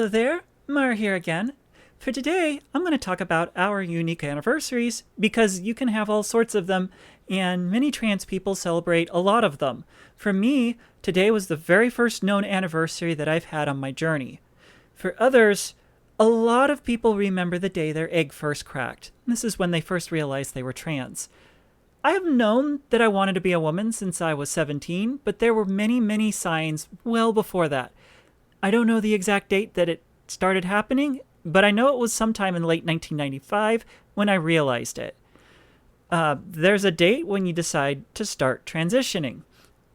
Hello there, Mar here again. For today, I'm going to talk about our unique anniversaries because you can have all sorts of them, and many trans people celebrate a lot of them. For me, today was the very first known anniversary that I've had on my journey. For others, a lot of people remember the day their egg first cracked. This is when they first realized they were trans. I have known that I wanted to be a woman since I was 17, but there were many, many signs well before that. I don't know the exact date that it started happening, but I know it was sometime in late 1995 when I realized it. There's a date when you decide to start transitioning.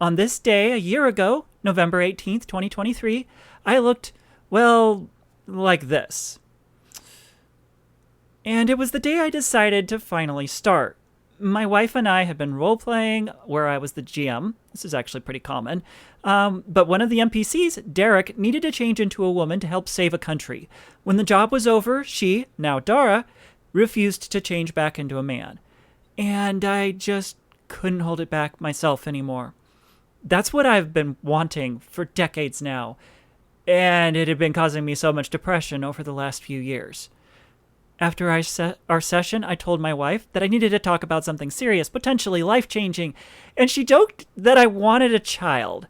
On this day, a year ago, November 18th, 2023, I looked, well, like this. And it was the day I decided to finally start. My wife and I had been role-playing where I was the GM. This is actually pretty common. But one of the NPCs, Derek, needed to change into a woman to help save a country. When the job was over, she, now Dara, refused to change back into a man. And I just couldn't hold it back myself anymore. That's what I've been wanting for decades now. And it had been causing me so much depression over the last few years. After our session, I told my wife that I needed to talk about something serious, potentially life-changing, and she joked that I wanted a child.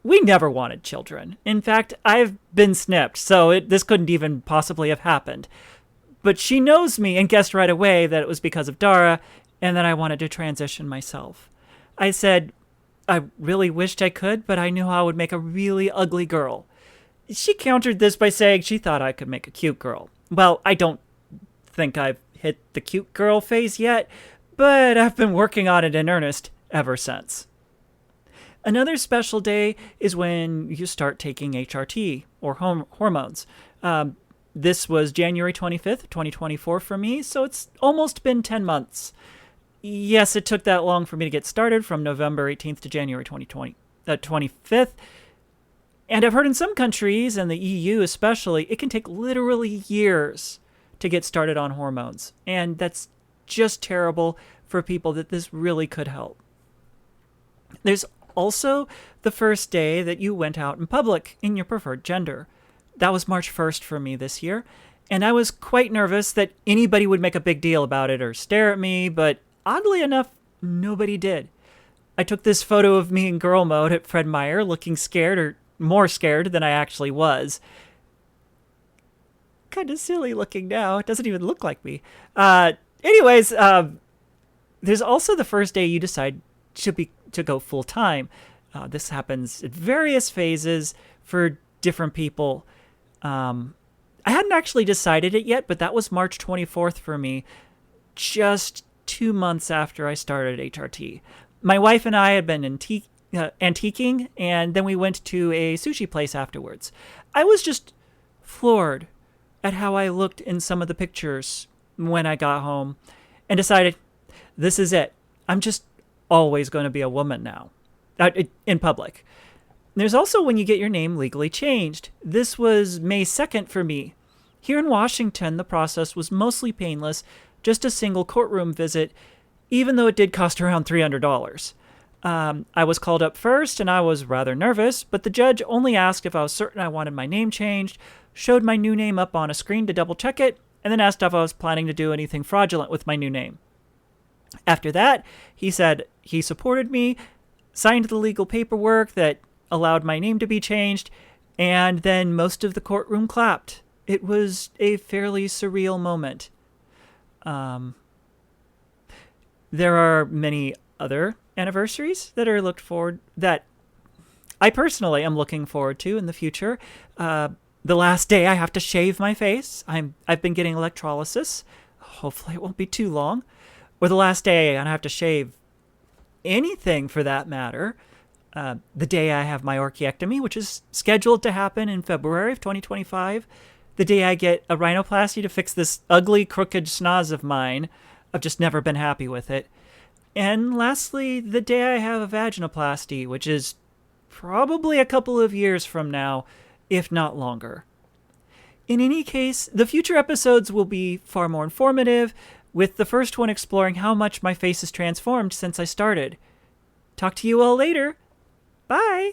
We never wanted children. In fact, I've been snipped, so this couldn't even possibly have happened. But she knows me and guessed right away that it was because of Dara and that I wanted to transition myself. I said, I really wished I could, but I knew I would make a really ugly girl. She countered this by saying she thought I could make a cute girl. Well, I don't think I've hit the cute girl phase yet, but I've been working on it in earnest ever since. Another special day is when you start taking HRT, or hormones. This was January 25th, 2024 for me, so it's almost been 10 months. Yes, it took that long for me to get started, from November 18th to January 25th. And I've heard in some countries, and the EU especially, it can take literally years to get started on hormones. And that's just terrible for people that this really could help. There's also the first day that you went out in public in your preferred gender. That was March 1st for me this year. And I was quite nervous that anybody would make a big deal about it or stare at me, but oddly enough, nobody did. I took this photo of me in girl mode at Fred Meyer, looking scared, or more scared than I actually was. Kind of silly looking now. It doesn't even look like me. Anyways, there's also the first day you decide to go full time. This happens at various phases for different people. I hadn't actually decided it yet, but that was March 24th for me, just 2 months after I started HRT. My wife and I had been antiquing, and then we went to a sushi place afterwards. I was just floored at how I looked in some of the pictures when I got home and decided, this is it. I'm just always going to be a woman now, in public. There's also when you get your name legally changed. This was May 2nd for me. Here in Washington, the process was mostly painless, just a single courtroom visit, even though it did cost around $300. I was called up first, and I was rather nervous, but the judge only asked if I was certain I wanted my name changed, showed my new name up on a screen to double-check it, and then asked if I was planning to do anything fraudulent with my new name. After that, he said he supported me, signed the legal paperwork that allowed my name to be changed, and then most of the courtroom clapped. It was a fairly surreal moment. There are many other anniversaries that I personally am looking forward to in the future. The last day I have to shave my face. I've been getting electrolysis. Hopefully it won't be too long. Or the last day I have to shave anything for that matter. The day I have my orchiectomy, which is scheduled to happen in February of 2025. The day I get a rhinoplasty to fix this ugly, crooked schnoz of mine. I've just never been happy with it. And lastly, the day I have a vaginoplasty, which is probably a couple of years from now, if not longer. In any case, the future episodes will be far more informative, with the first one exploring how much my face has transformed since I started. Talk to you all later. Bye!